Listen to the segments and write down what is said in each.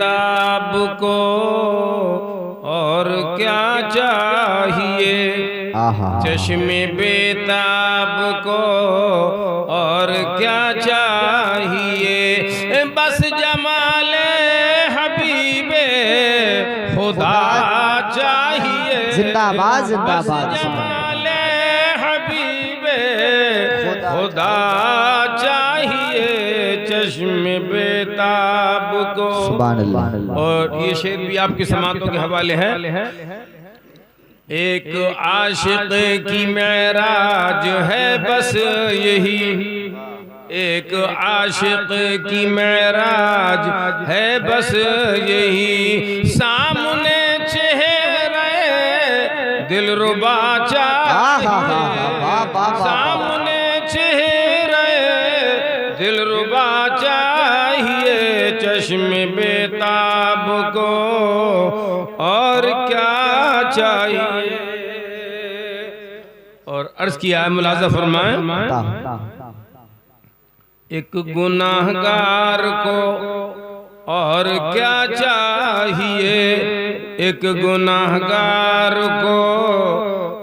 बेताब को और क्या चाहिए, चश्मे बेताब को और क्या चाहिए, बस जमाले हबीबे खुदा चाहिए। जिंदाबाद जिंदाबाद। जमाले हबीबे खुदा चाहिए, चश्मे बेताब को। सुभान अल्लाह। और ये शेर भी आपकी समातों के हवाले है। एक आशिक की मेराज है बस यही, एक आशिक की मेराज है बस यही, सामने चेहरे दिलरुबा चाहिए, सामने चेहरे दिलरुबा चाहिए, चश्मे बेताब को और क्या चाहिए। और अर्ज किया है, मुलाजा फरमाएं, एक गुनाहगार को और क्या चाहिए, एक गुनाहगार को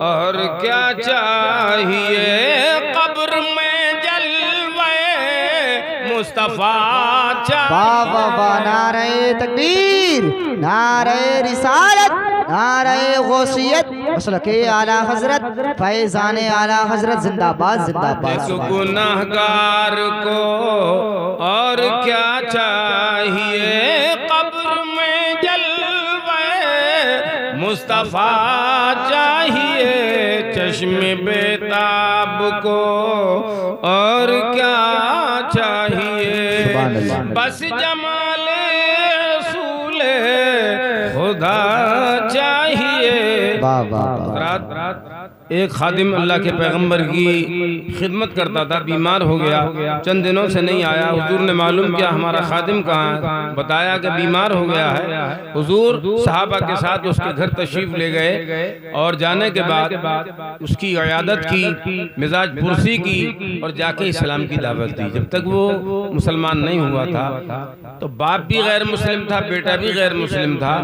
और क्या चाहिए, कब्र में जलवे मुस्तफा चाहिए। नारे तकबीर, नारे रिसालत, नारे गौसियत, मसलके आला हजरत, फैजाने आला हजरत जिंदाबाद जिंदाबाद। एक गुनाहगार को और क्या चाहिए, कब्र में जलवे मुस्तफा चाहिए, चश्मे बेताब को और क्या चाहिए, बस जमाले रसूले खुदा चाहिए। एक खादिम अल्लाह के पैगंबर की खिदमत करता था, बीमार हो गया, चंद दिनों से नहीं आया। हुजूर ने मालूम किया हमारा खादिम कहाँ है, बताया कि बीमार हो गया है। हुजूर सहाबा के साथ उसके घर तशरीफ ले गए और जाने के बाद उसकी इयादत की, मिजाज पुरसी की और जाके इस्लाम की दावत दी। जब तक वो मुसलमान नहीं हुआ था तो बाप भी गैर मुस्लिम था, बेटा भी गैर मुस्लिम था।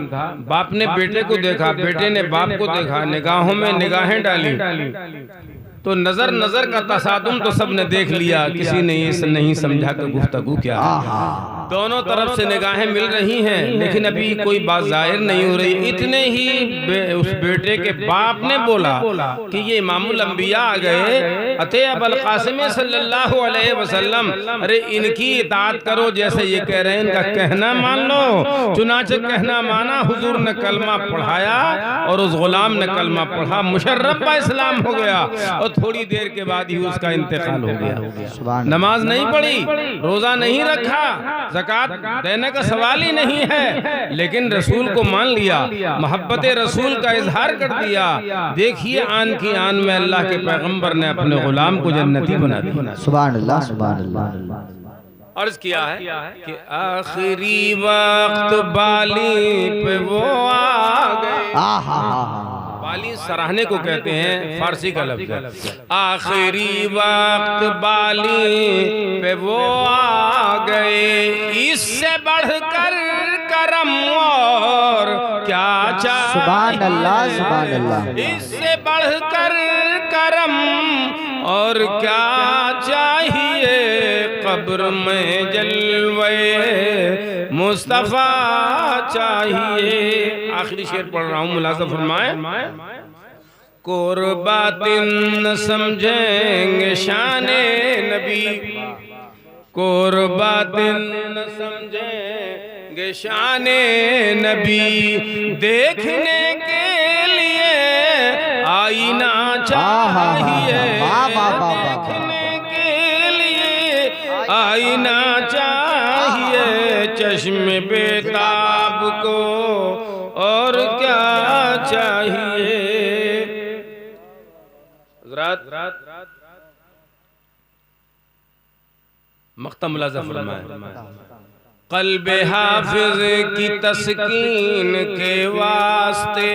बाप ने बेटे को देखा, बेटे ने बाप को देखा, निगाहों में निगाहें डाली तो नजर नजर का तसादुम तो सबने देख लिया, किसी ने ये नहीं समझा कि गुफ्तगू क्या है। दोनों तरफ से निगाहें मिल रही हैं लेकिन अभी कोई बात जाहिर नहीं हो रही। इतने ही उस बेटे के बाप ने बोला कि ये इमामुल अंबिया आ गए, अते अबुल कासिम सल्लल्लाहु अलैहि वसल्लम, अरे इनकी इताअत करो, जैसे ये कह रहे हैं इनका कहना मान लो। चुनाचे कहना माना, हुजूर ने कलमा पढ़ाया और उस गुलाम ने कलमा पढ़ा, मुशर्रफ बा इस्लाम हो गया और थोड़ी देर के बाद ही उसका इंतकाल हो गया। नमाज नहीं पढ़ी, रोजा नहीं रखा, ज़कात देने का सवाल ही नहीं है, लेकिन रसूल को मान लिया, मोहब्बत रसूल का इजहार कर दिया। देखिए आन की आन में अल्लाह के पैगंबर ने अपने गुलाम को जन्नती बना दिया। सुभान अल्लाह सुभान अल्लाह। अर्ज किया है कि आखिरी वक्त बाली पे वो आ गए। बाली सराहने को कहते हैं, फारसी का लफ्ज़ है। आखिरी वक्त बाली पे वो आ गए, इससे बढ़कर करम और क्या चाहिए। सुभान अल्लाह सुभान अल्लाह। इससे बढ़कर करम और क्या चाहिए, कब्र में जलवे मुस्तफा चाहिए। आखिरी शेर पढ़ रहा हूँ, मुलाज़ा फरमाए, कुर्बातिन समझेंगे शाने नबी, कुर्बातिन समझेंगे शाने नबी, देखने के लिए आईना चाहिए, देखने के लिए आईना चाहिए, चश्मे बेताब को और क्या चाहिए। मख्तम मुलाज़ा फरमाए, क़ल्ब हाफ़िज़ की तस्कीन के वास्ते,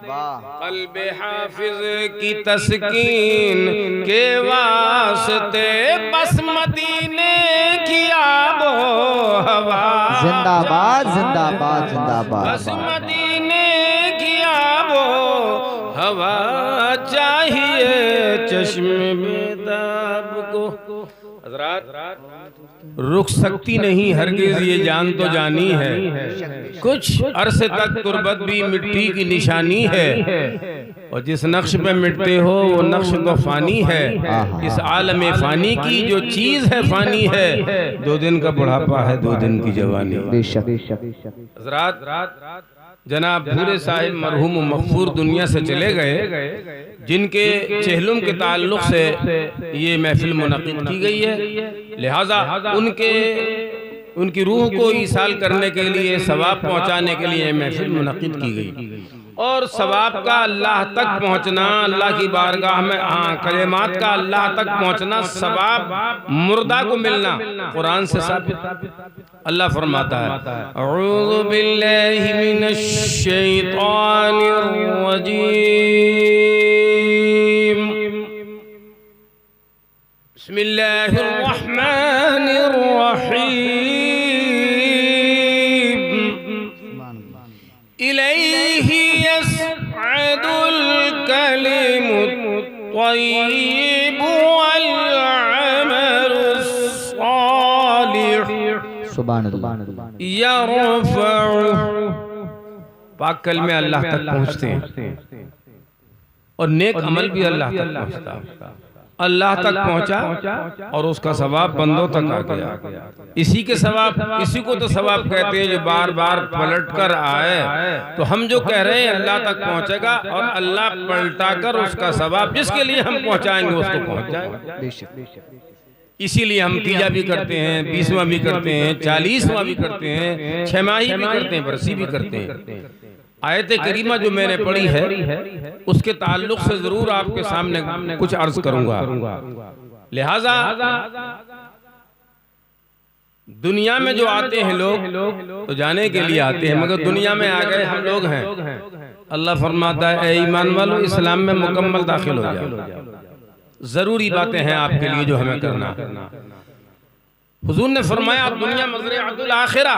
क़ल्ब हाफ़िज़ की तस्कीन के वास्ते, बस मदीने की की आबो हवा, जिंदाबाद जिंदाबाद जिंदाबाद। बस मदीने की आबो हवा चाहिए चश्मे बेताब को। हज़रात रुक सकती नहीं हरगिज़ ये जान तो जानी है, कुछ अरसे तक तुरबत भी मिट्टी की निशानी है, और जिस नक्श पे मिटते हो वो नक्श तो फानी है। इस आलम फानी की जो चीज है फानी है, 2 दिन का बुढ़ापा है 2 दिन की जवानी। हज़रात जनाब भूरे साहिब मरहूम मगफूर दुनिया से चले गए, जिनके चेहलुम के ताल्लुक से ये महफिल मुनक़िद की गई है। लिहाजा उनकी रूह को ईसाल करने के लिए, सवाब पहुँचाने के लिए महफिल मुनक़िद की गई। और सवाब का अल्लाह तक पहुँचना, अल्लाह की बारगाह में कलेमात का अल्लाह तक पहुँचना, सवाब मुर्दा को मिलना कुरान से साबित। अल्लाह फरमाता है अऊज़ु बिल्लाहि मिनश शैतानिर रजीम, बिस्मिल्लाहिर रहमानिर रहीम, इलैहि यसअदुल कलिमुत तय्यिबु वल अमलुस सालिह सुभान अल्लाह। पाक कलमे अल्लाह तक पहुँचते हैं और नेक अमल भी अल्लाह तक पहुँचता। अल्लाह तक पहुँचा और उसका सवाब बंदों तक आ गया। इसी के सवाब, इसी को तो सवाब कहते हैं जो बार बार पलट कर आए। तो हम जो कह रहे हैं अल्लाह तक पहुँचेगा, और अल्लाह पलटा कर उसका सवाब जिसके लिए हम पहुँचाएंगे उसको पहुँच जाएगा। इसीलिए हम तीजा भी करते हैं, 20वां भी करते हैं, 40वां भी करते हैं, 6 माही भी करते हैं, बरसी भी करते हैं। आयत करीमा जो मैंने पढ़ी है उसके ताल्लुक से जरूर आपके सामने कुछ अर्ज करूंगा। लिहाजा दुनिया में जो आते हैं लोग तो जाने के लिए आते हैं, मगर दुनिया में आ गए हम लोग हैं। अल्लाह फरमाता है ए ईमान वालों, इस्लाम में मुकम्मल दाखिल हो जाओ। जरूरी बातें हैं आपके लिए जो हमें करना। हुजूर ने फरमाया दुनिया मज़रअतुल आखिरा,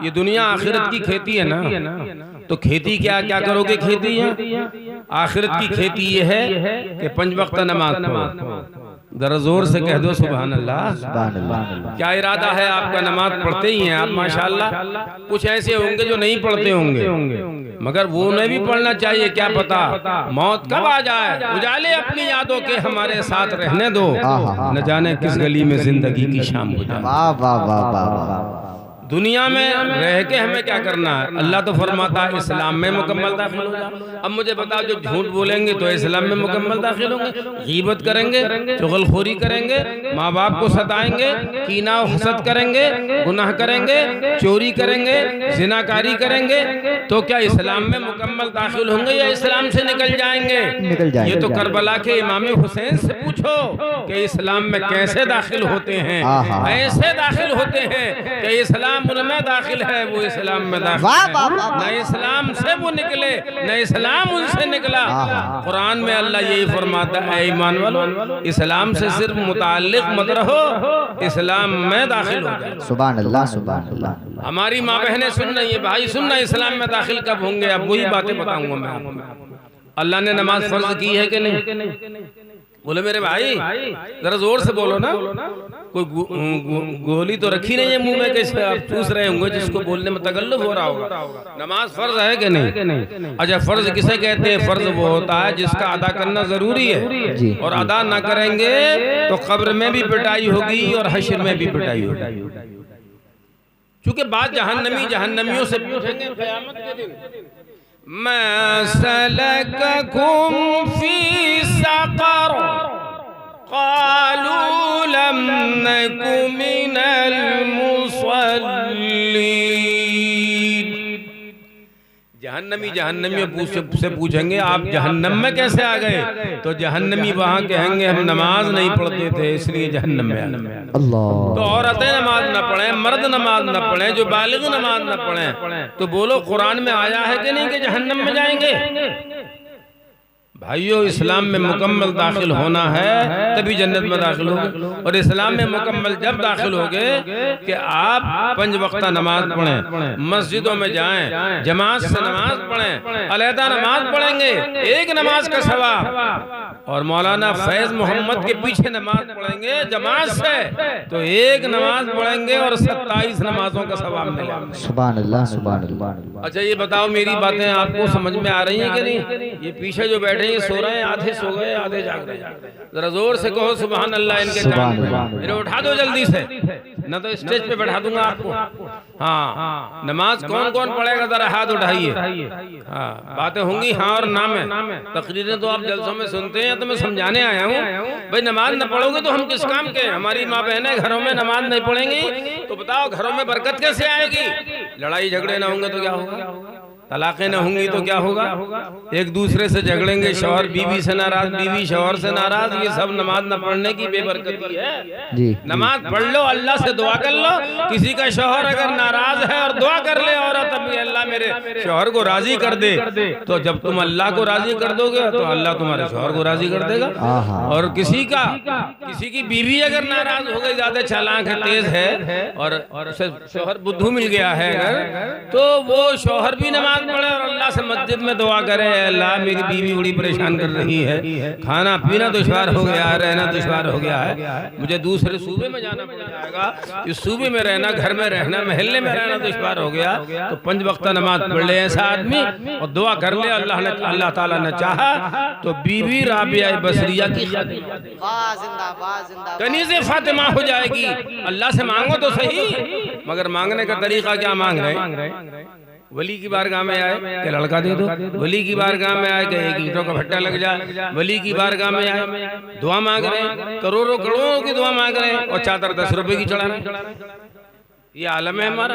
ये दुनिया आखिरत की खेती है ना। तो खेती क्या क्या करोगे? खेती है आखिरत की खेती ये है कि 5 वक्त नमाज पढ़ो। जरा जोर से कह दो सुभान अल्लाह। क्या इरादा है आपका? नमाज पढ़ते ही हैं आप माशाअल्लाह। कुछ ऐसे होंगे जो नहीं पढ़ते होंगे, मगर वो उन्हें भी पढ़ना चाहिए। क्या पता मौत कब आ जाए। उजाले अपनी यादों के हमारे साथ रहने दो, न जाने किस गली में जिंदगी की शाम हो जाए। दुनिया में रह के हमें क्या करना है? अल्लाह तो फरमाता है इस्लाम में मुकम्मल दाखिल हो जाओ। अब मुझे बताओ, जो झूठ बोलेंगे तो इस्लाम में मुकम्मल दाखिल होंगे, गीबत करेंगे, चुगलखोरी करेंगे, माँ बाप को सताएंगे, कीना हसद करेंगे, गुनाह करेंगे, चोरी करेंगे, जिनाकारी करेंगे, तो क्या इस्लाम में मुकम्मल दाखिल होंगे या इस्लाम से निकल जाएंगे? ये तो करबला के इमाम हुसैन से पूछो कि इस्लाम में कैसे दाखिल होते हैं। ऐसे दाखिल होते हैं कि इस्लाम उनमें दाखिल है, वो इस्लाम में दाखिल है। न इस्लाम से वो निकले, न इस्लाम उनसे निकला। कुरान में अल्लाह यही फरमाता है ईमान वालों, इस्लाम से सिर्फ मुताल्लिक मत रहो, इस्लाम में दाखिल हो जाओ। सुभान अल्लाह सुभान अल्लाह। हमारी माँ बहनें सुन रही है, भाई सुनना, इस्लाम में दाखिल कब होंगे? अब वही बातें बताऊंगा मैं आपको। अल्लाह ने नमाज फर्ज की है कि नहीं? बोले मेरे भाई जरा जोर से बोलो ना। कोई गोली तो रखी नहीं है मुंह में कि आप चूस रहे होंगे, जिसको बोलने में तकल्लुफ हो रहा होगा। नमाज फर्ज है कि नहीं? अच्छा, फर्ज किसे कहते हैं? फर्ज वो होता है जिसका अदा करना जरूरी है, और अदा ना करेंगे तो कब्र में भी पिटाई होगी और हश्र में भी पिटाई होगी। चूंकि बात जहन्नमियों से पूछेंगे क़यामत के दिन, मा सलककुम फी सक़र क़ालू लम नकु मिनल मुसल्लीन। जहन्नमियों से पूछेंगे आप जहन्नम में कैसे आ गए? तो जहन्नमी वहां कहेंगे हम नमाज नहीं पढ़ते थे इसलिए जहन्नम में आए। तो औरतें नमाज न पढ़ें, मर्द नमाज न पढ़ें, जो बालिग नमाज न पढ़ें, तो बोलो कुरान में आया है कि नहीं कि जहन्नम में जाएंगे? भाइयों, इस्लाम में मुकम्मल दाखिल होना है तभी जन्नत में दाखिल होगे। और इस्लाम में मुकम्मल जब दाखिल होगे कि आप 5 वक्त नमाज पढ़ें, मस्जिदों में जाएं, जमात से नमाज पढ़ें, अलहदा नमाज पढ़ेंगे, एक नमाज का सवाब, और मौलाना फैज मोहम्मद के पीछे नमाज पढ़ेंगे जमात से तो एक नमाज पढ़ेंगे और 27 नमाजों का सवाब मिलेगा। सुभान अल्लाह, सुभान अल्लाह। अच्छा ये बताओ, मेरी बातें आपको समझ में आ रही हैं कि नहीं? ये पीछे जो बैठे हैं सो रहे हैं, आधे सो गए, आधे जाग रहे हैं। जरा जोर से कहो सुभान अल्लाह इनके कान में। इन्हें उठा दो जल्दी से, न तो स्टेज पे बैठा दूंगा आपको। हाँ, नमाज कौन कौन पढ़ेगा जरा हाथ उठाइए। हाँ, बातें होंगी हाँ और ना में। तकरीरें तो आप जलसों में सुनते हैं, तो मैं समझाने आया हूँ भाई, नमाज न पढ़ोगे तो हम किस काम के? हमारी माँ बहनें घरों में नमाज नहीं पढ़ेंगी तो बताओ घरों में बरकत कैसे आएगी? लड़ाई झगड़े ना होंगे तो क्या होगा? तलाक़ें न होंगी तो क्या होगा? एक दूसरे से झगड़ेंगे, शौहर बीवी से नाराज, बीवी शौहर से नाराज। ये सब नमाज न पढ़ने की बेबरकती है जी। नमाज पढ़ लो, अल्लाह से दुआ कर लो। किसी का शौहर अगर नाराज है और दुआ कर ले औरत, अभी अल्लाह मेरे शौहर को राजी कर दे, तो जब तुम अल्लाह को राजी कर दोगे तो अल्लाह तुम्हारे शौहर को राजी कर देगा। और किसी की बीवी अगर नाराज हो गई, ज्यादा चालाक है, तेज है, और शौहर बुद्धू मिल गया है अगर, तो वो शौहर भी नमाज पढ़े और अल्लाह से मस्जिद में दुआ करे, अल्लाह मेरी बीवी बड़ी परेशान कर रही है, खाना पीना दुश्वार हो गया है, रहना दुश्वार हो गया है, मुझे दूसरे सूबे में जाना पड़ जाएगा, इस सूबे में रहना, घर में रहना, महल्ले में रहना दुश्वार हो गया, तो 5 वक्त नमाज पढ़ ले ऐसा आदमी और दुआ कर ले। अल्लाह ताला ने चाहा तो बीबी राबिया बसरिया की कनीज़े फातिमा हो जाएगी। अल्लाह से मांगो तो सही, मगर मांगने का तरीका क्या मांग रहे? वली की बारगाह में आए कि लड़का दे दो, वली की बारगाह में आए कि एक ईंटों का भट्टा लग जाए, वली की बारगाह में आए दुआ मांग रहे हैं, करोड़ों करोड़ों की दुआ मांग रहे हैं, और चादर 10 रुपए की चढ़ा रहे हैं। ये आलम है हमारा।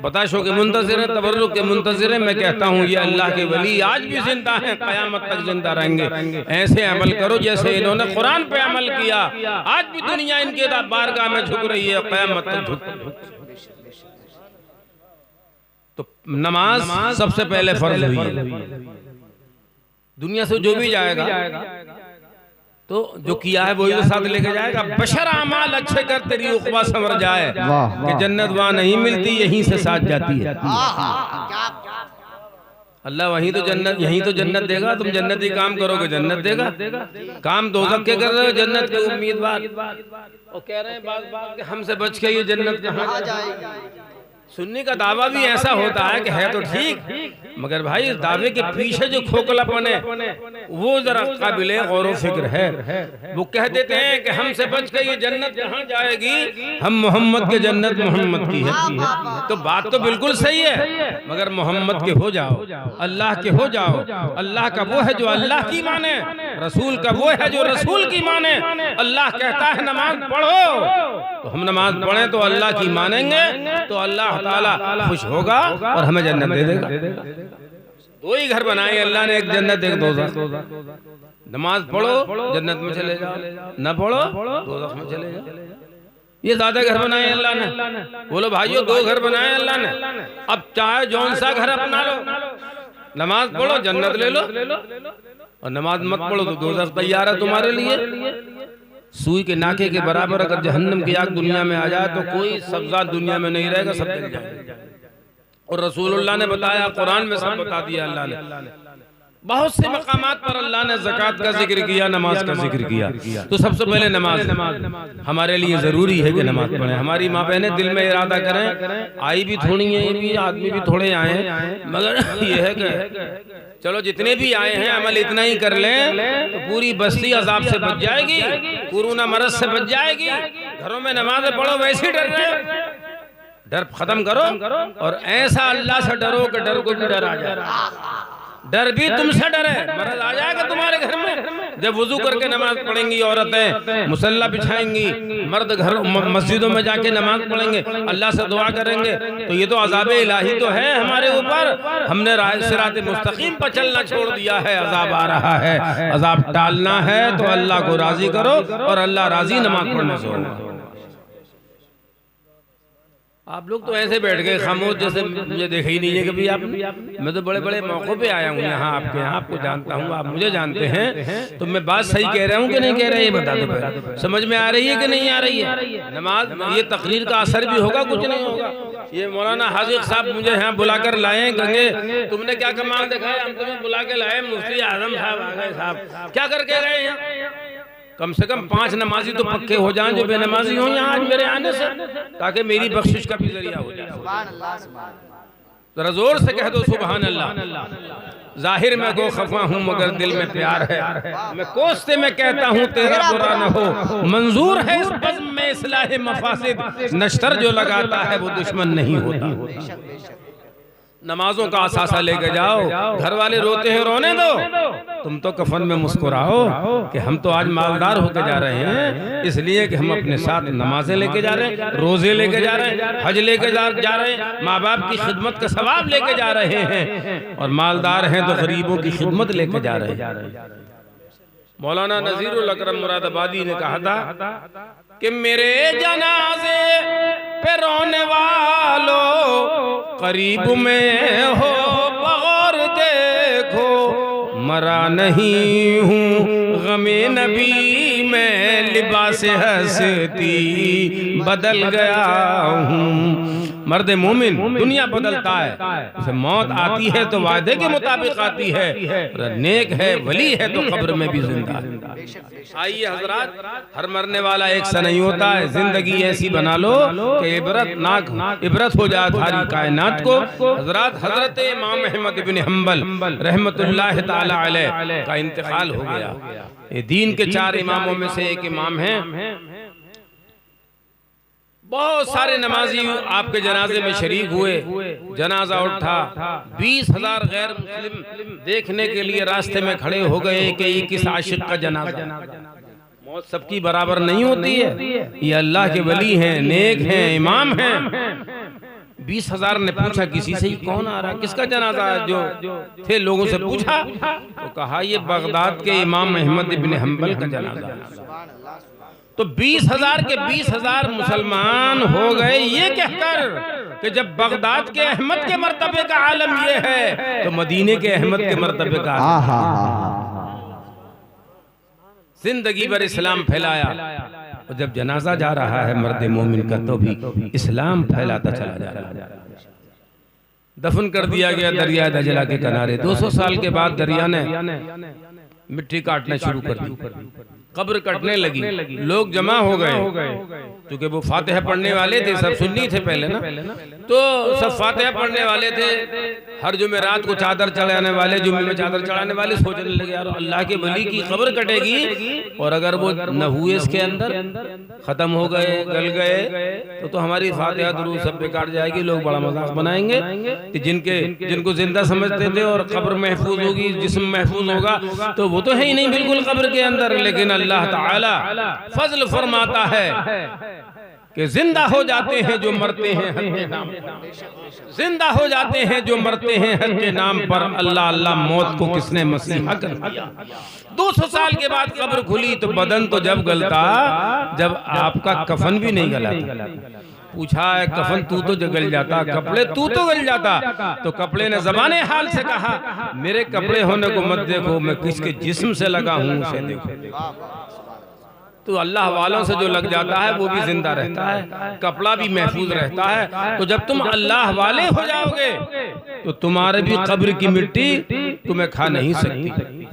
बताशों के मुंतज़िर है, तबर्रुक के मुंतज़िर है। मैं कहता हूँ ये अल्लाह के वली आज भी जिंदा हैं, क़यामत तक जिंदा रहेंगे। ऐसे अमल करो जैसे इन्होंने कुरान पे अमल किया। आज भी दुनिया इनके बारगाह में झुक रही है, क़यामत तक झुक। तो नमाज सबसे पहले फर्ज हुई है। दुनिया से जो भी जाएगा तो जो किया है वही तो साथ लेके जाएगा। बशर अमाल अच्छे कर तेरी उक़बा संवर जाए, कि जन्नत वहाँ नहीं मिलती, यहीं से साथ जाती है। अल्लाह वहीं तो जन्नत, यहीं तो जन्नत देगा। तुम जन्नती काम करोगे जन्नत देगा। काम दोज़ख के कर रहे हो, जन्नत के उम्मीदवार और कह रहे हैं बात कि हमसे बच के ये जन्नत कहाँ जाएगी। सुन्नी का दावा भी ऐसा होता है कि है तो ठीक, मगर भाई इस दावे के पीछे जो खोखलापन है वो जरा काबिले गौर व फिक्र है। वो कह देते हैं कि हमसे बच के ये जन्नत कहाँ जाएगी, हम मोहम्मद के जन्नत मोहम्मद की है। तो बात तो बिल्कुल सही है, मगर मोहम्मद के हो जाओ, अल्लाह के हो जाओ। अल्लाह का वो है जो अल्लाह की माने, रसूल का वो है जो रसूल की माने। अल्लाह कहता है नमाज पढ़ो, तो हम नमाज पढ़ें तो अल्लाह की मानेंगे, तो अल्लाह ताला खुश होगा और हमें जन्नत दे देगा। 2 ही घर बनाए अल्लाह ने, एक जन्नत एक दोज़ख। नमाज पढ़ो जन्नत में चले जाओ, न पढ़ो दोज़ख में चले जाओ। ये ज्यादा घर बनाए अल्लाह ने। बोलो भाइयों, 2 घर बनाए अल्लाह ने। अब चाहे जौन सा घर अपना लो, नमाज पढ़ो जन्नत ले लो, और नमाज मत पढ़ो तो दोज़ख तैयार है तुम्हारे लिए। सुई के नाके के बराबर अगर जहन्नम की आग दुनिया में आ जाए तो कोई सब्ज़ा दुनिया में नहीं रहेगा, सब जल जाएगा। और रसूलुल्लाह ने बताया, कुरान में सब बता दिया अल्लाह ने। बहुत से मकामात पर अल्लाह ने ज़कात का जिक्र किया, नमाज का जिक्र किया। तो सबसे पहले नमाज हमारे लिए जरूरी है कि नमाज पढ़ें। हमारी माँ बहनें दिल में इरादा करें, आई भी थोड़ी है, ये भी आदमी भी थोड़े आए हैं, मगर ये है कि चलो जितने भी आए हैं अमल इतना ही कर लें तो पूरी बस्ती अजाब से बच जाएगी, कोरोना मरज से बच जाएगी। घरों में नमाज पढ़ो, वैसे ही डर रहे, डर खत्म करो और ऐसा अल्लाह से डरो कि डर को भी डर आ जाए। डर भी तुमसे डरे, मरज आ जाएगा तुम्हारे घर में। जब वुजू करके नमाज पढ़ेंगी औरतें, मुसल्ला बिछाएंगी, मर्द घर मस्जिदों में जाके नमाज पढ़ेंगे, अल्लाह से दुआ करेंगे, तो ये तो अज़ाब इलाही तो है हमारे ऊपर। हमने सिरात मुस्तकीम पर चलना छोड़ दिया है, अज़ाब आ रहा है। अज़ाब टालना है तो अल्लाह को राजी करो, और अल्लाह राजी नमाज पढ़ने से होगा। आप लोग तो ऐसे बैठ गए खामोश, जैसे मुझे देखा ही नहीं है कभी आप। मैं तो बड़े बड़े मौकों पे आया हूँ यहाँ आपके यहाँ, आपको जानता हूँ, आप मुझे जानते हैं, तो मैं बात सही कह रहा हूँ कि नहीं कह रहा है ये बता दो पहले। समझ में आ रही है कि नहीं आ रही है? नमाज ये तकरीर का असर भी होगा, कुछ नहीं होगा। ये मौलाना हाजिर साहब मुझे यहाँ बुलाकर लाए, गंगे तुमने क्या कमाल दिखाया, हम तुम्हें बुला के लाए, मुफ्ती आजम साहब आ गए, साहब क्या करके गए यहाँ? कम से कम 5 नमाजी तो पक्के हो जाएं जो बेनमाजी हो यहाँ आज मेरे आने से, ताकि मेरी बख्शिश का भी जरिया हो जाए। जरा जोर से कह दो सुभान अल्लाह। जाहिर में गो खफा हूँ मगर दिल में प्यार है, मैं कोसते में कहता हूँ तेरा बुरा न हो, मंजूर है इस बज़्म में इस्लाह मफासिद, नश्तर जो लगाता है वो दुश्मन नहीं होता। नमाजों का असासा लेके जाओ, घर वाले रोते हैं रोने दो, तुम तो कफन में मुस्कुराओ कि हम तो आज मालदार होके जा रहे हैं, इसलिए कि हम अपने साथ नमाजें लेके जा रहे हैं, रोजे लेके जा रहे हैं, हज लेके जा रहे हैं, माँ बाप की खिदमत का सवाब लेके जा रहे हैं, और मालदार हैं तो गरीबों की खिदमत लेके जा रहे हैं। मौलाना नजीरुल अकरम मुरादाबादी ने कहा था कि मेरे जनाजे पे रोने वालों करीब में हो बगौर देखो, मरा नहीं हूँ गमे नबी में लिबास हंसती बदल गया हूँ। मर्द मोमिन दुनिया बदलता है, उसे मौत आती है तो वादे के मुताबिक आती है, नेक है वली है तो कब्र में भी जिंदा है। आइए हजरात, हर मरने वाला एक सा नहीं होता है, जिंदगी ऐसी बना लो कि इबरत हो जाए सारी कायनात को। हजरात, हजरत इमाम अहमद इब्न हंबल रहमतुल्लाह ताला अलैह का इंतकाल हो गया। ये दीन के 4 इमामों में से एक इमाम हैं। बहुत सारे नमाजी आपके जनाजे में शरीक हुए, जनाजा उठा, 20,000 गैर मुस्लिम देखने के लिए रास्ते में खड़े हो गए कि ये किस आशिक का जनाजा। मौत सबकी बराबर नहीं होती है, ये अल्लाह के वली हैं, नेक हैं, इमाम हैं। 20,000 ने पूछा किसी से, कौन आ रहा, किसका जनाजा है? जो थे लोगों से पूछा तो कहा ये बगदाद के इमाम अहमद इब्न हंबल का जनाजा है। तो 20,000 के 20,000 मुसलमान हो गए ये कहकर कि जब बगदाद के अहमद के मर्तबे का आलम ये है तो मदीने के अहमद के मर्तबे का जिंदगी भर इस्लाम फैलाया। और जब जनाजा जा रहा है मर्द मोमिन का तो भी इस्लाम फैलाता चला जा रहा है। दफन कर दिया गया दरिया दजला के किनारे। 200 साल के बाद दरिया ने मिट्टी काटना शुरू कर दी, कब्र कटने लगी, लोग जमा हो गए, क्योंकि वो फातिहा पढ़ने वाले थे, सब सुन्नी थे पहले ना, तो सब फातिहा पढ़ने वाले थे। हर जुमेरात को चादर चढ़ाने वाले, जुम्मे में चादर चढ़ाने वाले सोचने लगे यार अल्लाह के वली की कब्र कटेगी और अगर वो न हुए इसके अंदर खत्म हो गए, गल गए तो हमारी फातिहा दुरूद सब बेकार जाएगी, लोग बड़ा मजाक बनाएंगे कि जिनको जिंदा समझते थे और कब्र महफूज होगी, जिस्म महफूज होगा, तो वो तो है ही नहीं बिल्कुल कब्र के अंदर। लेकिन अल्लाह ताला फजल फरमाता है कि जिंदा हो जाते हैं जो मरते हैं हक के नाम पर, जिंदा हो जाते हैं जो मरते हैं हक के नाम पर। अल्लाह अल्लाह, मौत को किसने मसीहा कर दिया। 200 साल के बाद कब्र खुली तो बदन तो जब गलता जब आपका कफन भी नहीं गला था। पूछा है कफन तू तो गल जाता, कपड़े तू तो गल जाता, तो कपड़े ने ज़बाने हाल से कहा मेरे कपड़े होने को मत देखो, मैं किसके जिस्म से लगा हूं उसे देखो। तो अल्लाह वालों से जो लग जाता है वो भी जिंदा रहता है, कपड़ा भी महफूज रहता है। तो जब तुम अल्लाह वाले हो जाओगे तो तुम्हारे भी कब्र की मिट्टी तुम्हें खा नहीं सकती।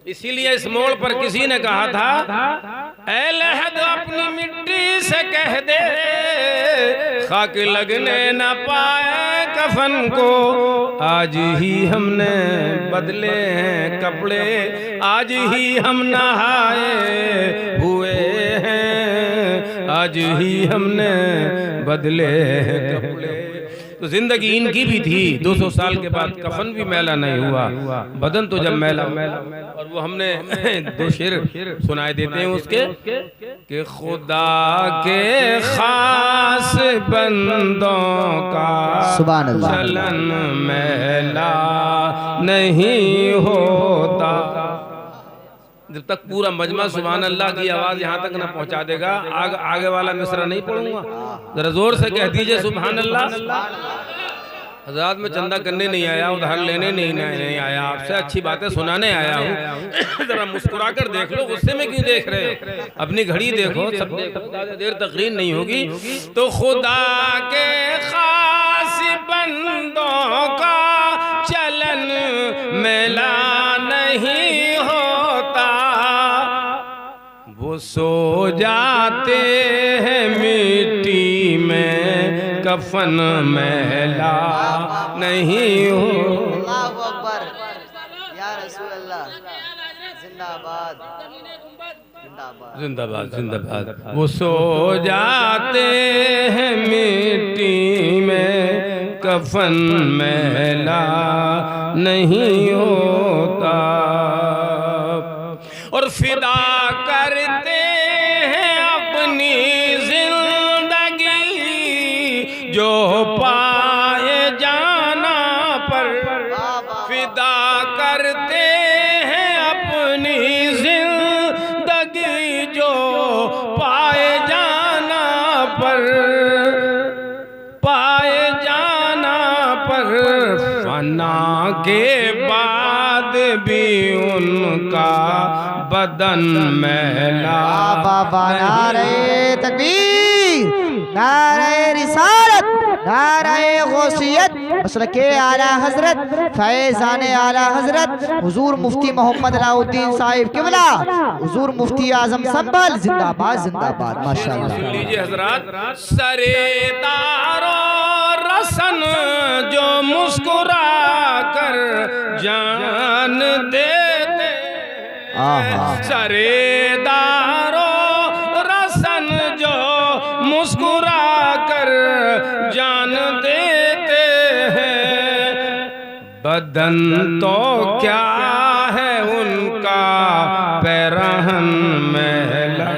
इसीलिए इस मोड़ पर किसी ने कहा था ऐ लहद अपनी मिट्टी से कह दे खाक लगने न पाए कफन को, आज ही हमने बदले हैं कपड़े, आज ही हम नहाए हुए हैं, आज ही हमने बदले हैं कपड़े। तो जिंदगी इनकी भी थी, 200 साल के बाद कफन भी मैला नहीं हुआ, बदन तो जब मैला। और वो हमने 2 शेर सुनाए देते हैं उसके कि खुदा के खास बंदों का चलन मैला नहीं होता, जब तक पूरा मजमा सुभान अल्लाह की आवाज यहाँ तक न पहुँचा देगा आगे वाला मिसरा नहीं पढ़ूंगा। जरा जोर से कह दीजिए सुभान अल्लाह। हज़रात में चंदा करने नहीं आया, उधार लेने नहीं आया, आपसे अच्छी बातें सुनाने आया हूँ। जरा मुस्कुरा कर देख लो, गुस्से में क्यों देख रहे हो? अपनी घड़ी देखो, सब ज़्यादा देर तकरीर नहीं होगी। तो खुदा के खास बंदों का चलन मेला नहीं होता, वो सो जाते हैं मिट्टी में, कफन महला नहीं हो। अल्लाहु अकबर, या रसूल अल्लाह, जिंदाबाद जिंदाबाद जिंदाबाद। वो सो जाते हैं मिट्टी में, कफन महला नहीं होता, और फिदा करते हैं अपनी जो पाए जाना पर, फिदा करते हैं अपनी जिंदगी जो पाए जाना पर, पाए जाना पर, फना के बाद भी उनका बदन मैला। बाबा नारे तकबीर, नारे रिसालत, नारे गौसियत, मसलके आला हजरत, फैज़ान आला हजरत हुजूर मुफ्ती मोहम्मद अलाउद्दीन साहिब किबला, हुजूर मुफ्ती आजम संभल, जिंदाबाद जिंदाबाद। माशाअल्लाह। सुन लीजिए हजरात। सरेदारो रसन जो मुस्कुरा कर जान देते, सरेदारो रसन जो मुस्कुरा कर जान देते हैं, बदन तो क्या है उनका पैरहन महला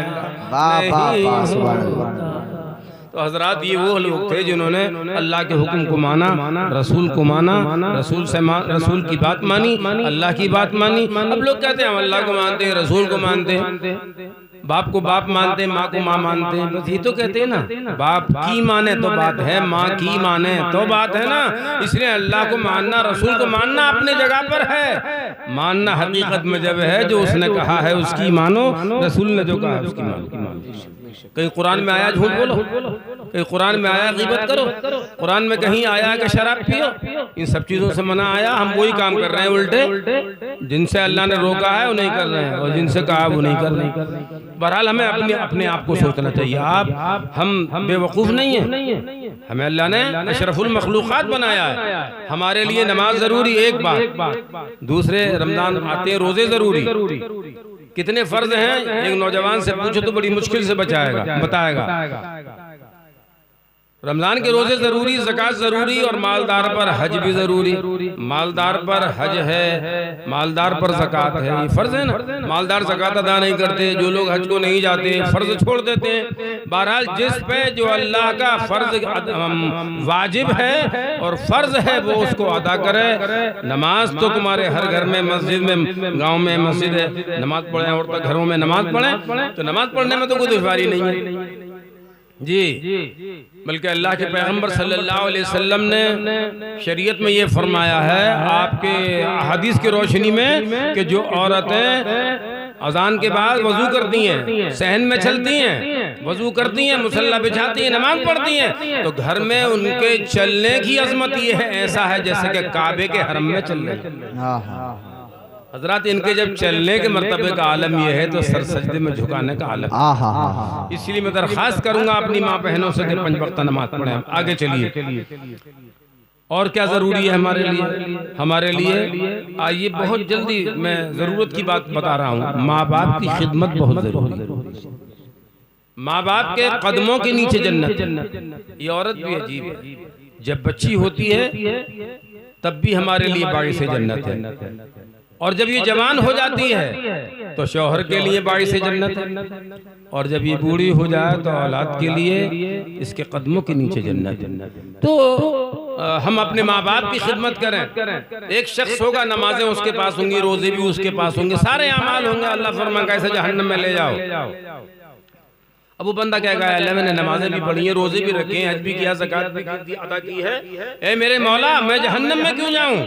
नहीं। तो हजरात ये वो लोग थे जिन्होंने अल्लाह के हुक्म को माना, रसूल को माना, रसूल की बात मानी, अल्लाह की बात मानी। अब लोग कहते हैं हम अल्लाह को मानते हैं, रसूल को मानते हैं, बाप को बाप मानते हैं, माँ को माँ मानते हैं। बस ये तो कहते हैं ना, बाप की माने तो बात है, माँ की माने तो बात है ना। इसलिए अल्लाह को मानना, रसूल को मानना अपनी जगह पर है। मानना हकीकत में जब है जो उसने कहा है उसकी मानो, रसूल ने जो कहा है उसकी मानो। कहीं कुरान में आया झूठ बोलो, कहीं कुरान में आया गीबत करो, कुरान में कहीं आया कि शराब पियो, इन सब चीजों से मना आया। हम वही काम कर रहे हैं उल्टे, जिनसे अल्लाह ने रोका है वो नहीं कर रहे हैं, और जिनसे कहा वो नहीं कर रहे हैं। बहरहाल हमें अपने आप को सोचना चाहिए। हम बेवकूफ़ नहीं हैं, हमें अल्लाह ने अशरफुल मखलूक़ात बनाया है। हमारे लिए नमाज ज़रूरी एक बात, दूसरे रमज़ान आते हैं रोज़े ज़रूरी। कितने फ़र्ज हैं एक नौजवान से पूछो तो बड़ी मुश्किल से बताएगा। रमजान के रोजे जरूरी, ज़कात जरूरी, और मालदार पर हज भी जरूरी। मालदार पर हज है, मालदार पर ज़कात है, ये फर्ज है ना। मालदार ज़कात अदा नहीं करते, जो लोग हज को नहीं जाते फर्ज छोड़ देते हैं। बहरहाल जिस पे जो अल्लाह का फर्ज वाजिब है और फर्ज है वो उसको अदा करे। नमाज तो तुम्हारे हर घर में, मस्जिद में, गाँव में मस्जिद है, नमाज पढ़े, और तक घरों में नमाज पढ़े, तो नमाज पढ़ने में तो कोई दुश्वारी नहीं है जी। बल्कि अल्लाह के पैगंबर सल्लल्लाहु अलैहि वसल्लम ने शरीयत में ये फरमाया है आपके हदीस की रोशनी में कि जो औरतें अजान के बाद वजू करती हैं, सहन में चलती हैं, वजू करती हैं, मुसल्ला बिछाती हैं, नमाज पढ़ती हैं, तो घर में उनके चलने की अजमत ये है, ऐसा है जैसे कि काबे के हरम में चल रहे। हजरात इनके जब चलने के मर्तबे का आलम यह है तो सर सजदे में झुकाने का आलम। इसलिए मैं दरख्वास्त करूंगा अपनी माँ बहनों से कि 5 वक्त नमाज पढ़ें। आगे चलिए, और क्या जरूरी है हमारे लिए आइए बहुत जल्दी मैं जरूरत की बात बता रहा हूँ। माँ बाप की खिदमत बहुत जरूरी है। माँ बाप के कदमों के नीचे जन्नत। ये औरत भी अजीब है, जब बच्ची होती है तब भी हमारे लिए बाइस जन्नत है, और जब ये जवान हो जाती है तो शौहर के लिए बाइस जन्नत है, और जब ये बूढ़ी हो जाए तो औलाद के लिए इसके कदमों के नीचे जन्नत। तो हम अपने माँ बाप की खिदमत करें। एक शख्स होगा, नमाजें उसके पास होंगी, रोजे भी उसके पास होंगे, सारे अमाल होंगे, अल्लाह फरमाएगा कैसे जहन्नम में ले जाओ। अब वो बंदा कहेगा अल्लाह मैंने नमाजें भी पढ़ी हैं, रोजे भी रखे हैं, हज भी किया, ज़कात भी अदा की है, ए मेरे मौला मैं जहन्नम में क्यों जाऊं?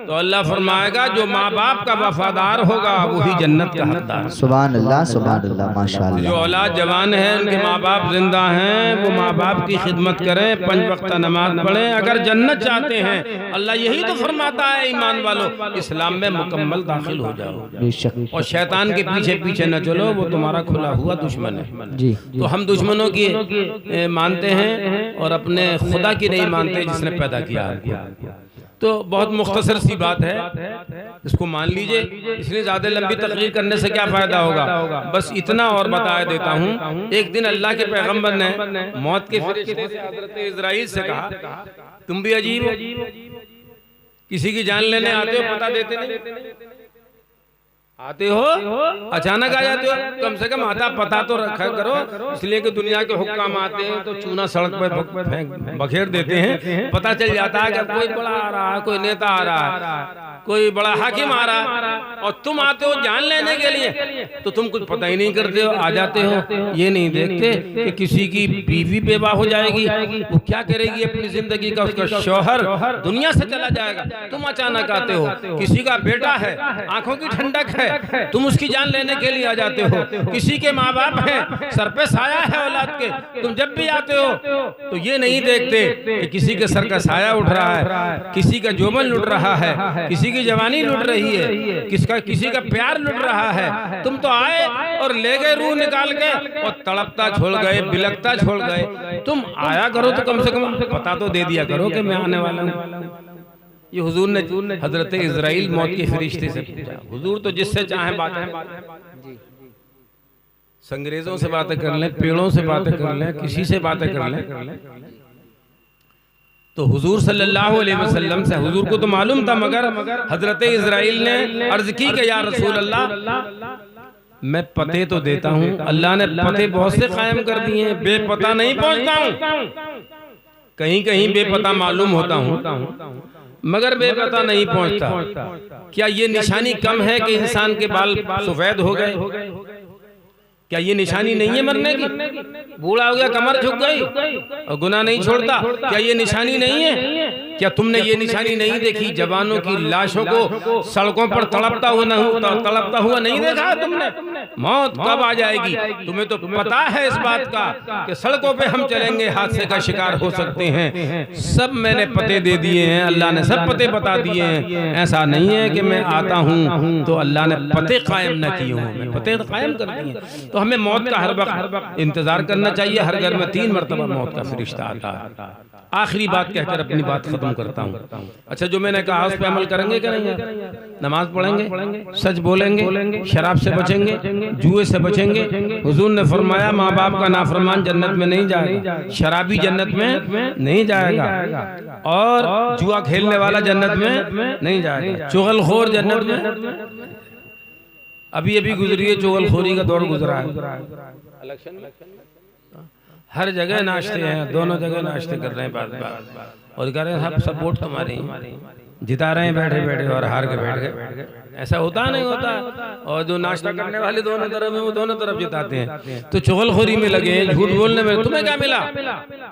तो अल्लाह फरमाएगा जो माँ बाप का वफादार होगा वही जन्नत का हकदार। सुभान अल्लाह माशाअल्लाह। जो औलाद जवान है, उनके माँ बाप जिंदा हैं, वो माँ बाप की खिदमत करें, 5 वक्त नमाज पढ़ें, अगर जन्नत चाहते हैं। अल्लाह यही तो फरमाता है ईमान वालों इस्लाम में मुकम्मल दाखिल हो जाओ और शैतान के पीछे पीछे न चलो, वो तुम्हारा खुला हुआ दुश्मन है जी। तो हम दुश्मनों की मानते हैं और अपने खुदा की नहीं मानते जिसने पैदा किया हमको। तो बहुत मुख्तसर सी बात है, इसको मान लीजिए, इसलिए ज्यादा लंबी तकरीर करने से क्या फायदा होगा। बस इतना और बता देता हूँ। एक दिन अल्लाह के पैगंबर ने मौत के फरिश्ते से हज़रत इज़राइल से कहा तुम भी अजीब हो, किसी की जान लेने आते हो पता देते नहीं, आते हो अचानक आ जाते हो, कम से कम आता पता तो रखा करो। इसलिए कि दुनिया के हुक्काम आते हैं तो चूना सड़क पर बखेर देते हैं, पता चल जाता है कि कोई बड़ा आ रहा है, कोई नेता आ रहा है, कोई बड़ा हाकिम आ रहा है, और तुम आते हो जान लेने के लिए तो तुम कुछ पता ही नहीं करते हो, आ जाते हो। ये नहीं देखते कि किसी की बीवी बेवा हो जाएगी, वो क्या करेगी अपनी जिंदगी का, उसका शौहर दुनिया से चला जाएगा, तुम अचानक आते हो। किसी का बेटा है, आंखों की ठंडक है, तुम उसकी जान लेने के लिए आ जाते हो। किसी के माँ बाप हैं, सर पे साया है औलाद के, तुम जब भी आते हो तो ये नहीं देखते कि किसी के सर का साया उठ रहा है, किसी का जोबन लुट रहा है, किसी की जवानी लुट रही है, किसी का प्यार लुट रहा है। तुम तो आए और ले गए रूह निकाल के और तड़पता छोड़ गए, बिलकता छोड़ गए। तुम आया करो तो कम से कम पता तो दे दिया करो कि मैं आने वाला हूँ। ये हुजूर ने हजरत इज़राइल मौत के फरिश्ते से पूछा। हुजूर तो जिससे चाहे बातें, अंग्रेजों से बातें कर लें, पेड़ों से बातें कर लें, किसी से बातें कर लें। तो हुजूर सल्लल्लाहु अलैहि वसल्लम से हुजूर को तो मालूम था, मगर हजरत इज़राइल ने अर्ज की कि या रसूल अल्लाह मैं पते तो देता हूँ, अल्लाह ने पते बहुत से कायम कर दिए हैं, बेपता नहीं पहुँचता हूँ, कहीं कहीं बेपता मालूम होता हूँ मगर बेपता नहीं पहुंचता। क्या ये निशानी कम है कि इंसान के बाल सफेद हो गए? क्या ये निशानी नहीं है मरने की? बूढ़ा हो गया, कमर झुक गई और गुनाह नहीं छोड़ता, क्या ये निशानी नहीं है? क्या तुमने ये निशानी नहीं देखी? जवानों की लाशों को सड़कों पर तड़पता हुआ नहीं देखा तुमने? मौत कब आ जाएगी तुम्हें तो पता है इस बात का कि सड़कों पे हम चलेंगे, हादसे का शिकार हो सकते हैं। सब मैंने पते दे दिए हैं, अल्लाह ने सब पते बता दिए हैं। ऐसा नहीं है कि मैं आता हूँ तो अल्लाह ने पते कायम न किए हों, पते कायम कर दिए। तो हमें मौत का हर वक्त इंतजार करना चाहिए। हर घर में 3 मरतबा मौत का फरिश्ता आता है। आखिरी बात कहकर अपनी बात खत्म करता हूँ। अच्छा, जो मैंने कहा उस पर अमल करेंगे क्या नहीं? नमाज पढ़ेंगे, सच बोलेंगे, शराब से बचेंगे, जुए से बचेंगे। हुजूर ने फरमाया माँ बाप का नाफरमान जन्नत में नहीं जाएगा, शराबी जन्नत में नहीं जाएगा, और जुआ खेलने वाला जन्नत में नहीं जाएगा, चुगलखोर जन्नत में। अभी अभी गुजरी है चुगलखोरी का दौर गुजरा है। हर जगह नाश्ते हैं, दोनों जगह नाश्ते कर रहे हैं बार और कह रहे हैं सब वोट हमारे जिता रहे हैं बैठे बैठे और हार के बैठ गए। ऐसा होता नहीं होता। और जो नाश्ता करने वाले दोनों तरफ है वो दोनों तरफ जिताते हैं। तो चुगलखोरी में लगे, झूठ बोलने में। तुम्हें क्या मिला?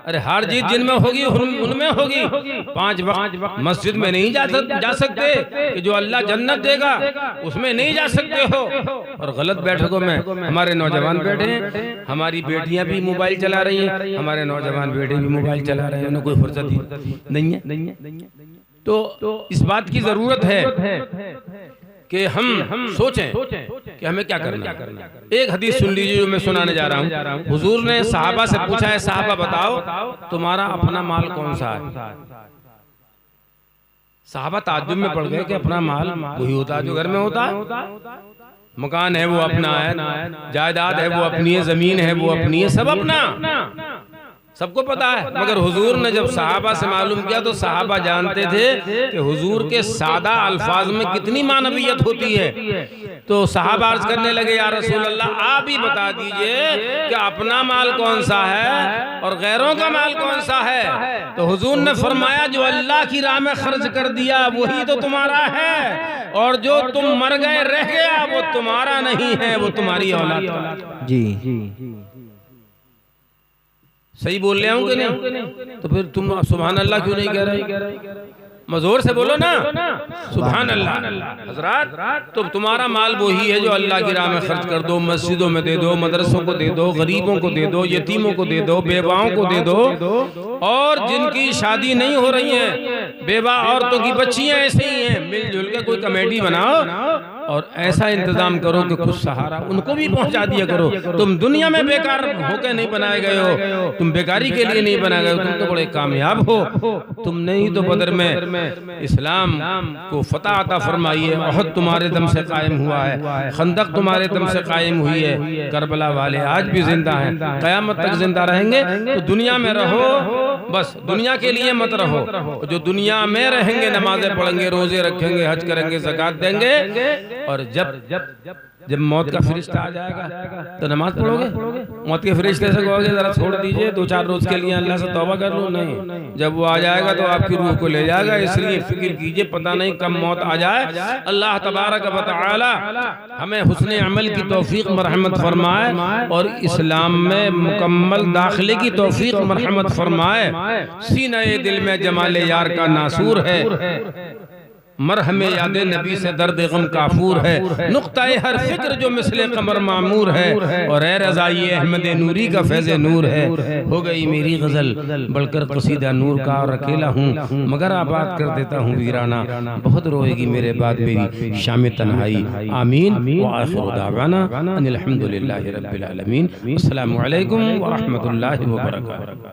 अरे हार जीत जिनमें होगी उनमें होगी। 5 वक्त मस्जिद में नहीं जा सकते कि जो अल्लाह जन्नत देगा उसमें नहीं जा सकते हो। और गलत बैठकों में हमारे नौजवान बैठे हैं, हमारी बेटियां भी मोबाइल चला रही हैं, हमारे नौजवान बेटे भी मोबाइल चला रहे हैं, उन्हें कोई फुर्सत नहीं है। तो इस बात की जरूरत है कि हम सोचें कि हमें क्या करना है। एक हदीस सुन लीजिए जो मैं सुनाने जा रहा हूँ। हुजूर ने सहाबा से पूछा है, सहाबा बताओ तुम्हारा अपना माल कौन सा है? सहाबा ताज्जुब में पड़ गए कि अपना माल वही होता है जो घर में होता है। मकान है वो अपना है, जायदाद है वो अपनी है, जमीन है वो अपनी है, सब अपना। सबको पता है। मगर हुजूर ने जब सहाबा से मालूम किया तो सहाबा जानते थे कि हुजूर के सादा अल्फाज में कितनी मानवियत होती है। तो सहाबा अर्ज करने लगे, या रसूल अल्लाह आप ही बता दीजिए कि अपना माल कौन सा है और गैरों का माल कौन सा है। तो हुजूर ने फरमाया, जो अल्लाह की राह में खर्च कर दिया वही तो तुम्हारा है, और जो तुम मर गए रह गया वो तुम्हारा नहीं है, वो तुम्हारी औलाद। जी सही बोल रहे हूँ कि नहीं? तो फिर तुम सुभान अल्लाह क्यों नहीं कह रहे? मजोर से बोलो ना, सुभान अल्लाह। हजरात, तो तुम्हारा माल वही है जो अल्लाह की राह में खर्च कर दो, मस्जिदों में दे दो, मदरसों को दे दो, गरीबों को दे दो, यतीमों को दे दो, बेवाओं को दे दो, और जिनकी शादी नहीं हो रही है, बेवा औरतों की बच्चियां ऐसे ही हैं, मिलजुल के कोई कमेटी बनाओ और ऐसा इंतजाम करो कि कुछ सहारा उनको भी पहुंचा दिया करो। तुम दुनिया में बेकार होकर नहीं बनाए गए हो, तुम बेकारी के लिए नहीं बनाए गए हो, तुम तो बड़े कामयाब हो। तुमने ही तो बदर में इस्लाम को फतह अता फरमाई है, ओहद तुम्हारे दम से कायम हुआ है, खंदक तुम्हारे दम से कायम हुई है, करबला वाले आज भी जिंदा हैं, कयामत तक जिंदा रहेंगे। तो दुनिया में रहो, बस दुनिया के लिए मत रहो। जो दुनिया में रहेंगे, नमाजें पढ़ेंगे, रोजे रखेंगे, हज करेंगे, ज़कात देंगे, और जब मौत का फरिश्ता आ जाएगा तो नमाज पढ़ोगे? मौत के फरिश्ते से कहोगे जरा छोड़ दीजिए 2-4 रोज के लिए, अल्लाह से तौबा कर लो? नहीं, जब वो आ जाएगा तो आपकी रूह को ले जाएगा। इसलिए फिक्र कीजिए, पता नहीं कब मौत आ जाए। अल्लाह तबारक व तआला हमें हुस्ने अमल की तौफीक मरहमत फरमाए और इस्लाम में मुकम्मल दाखिले की तौफीक मरहमत फरमाए। सीने दिल में जमाले यार का नासूर है, मरहमे यादे नबी से दर्द गम काफूर है, नुक्ताए हर फिक्र जो मिसले कमर मामूर है, और ए रज़ाई अहमद नूरी का फैज़े नूर है। हो गई मेरी गज़ल बलकर कसीदा नूर का, और अकेला हूँ मगर आबाद कर देता हूँ वीराना, बहुत रोएगी मेरे बाद मेरी शाम तन्हाई। आमीन व आखिरु दावाना अनिल हम्दुलिल्लाहि रब्बिल आलमीन। अस्सलामु अलैकुम व रहमतुल्लाहि व बरकातुहू।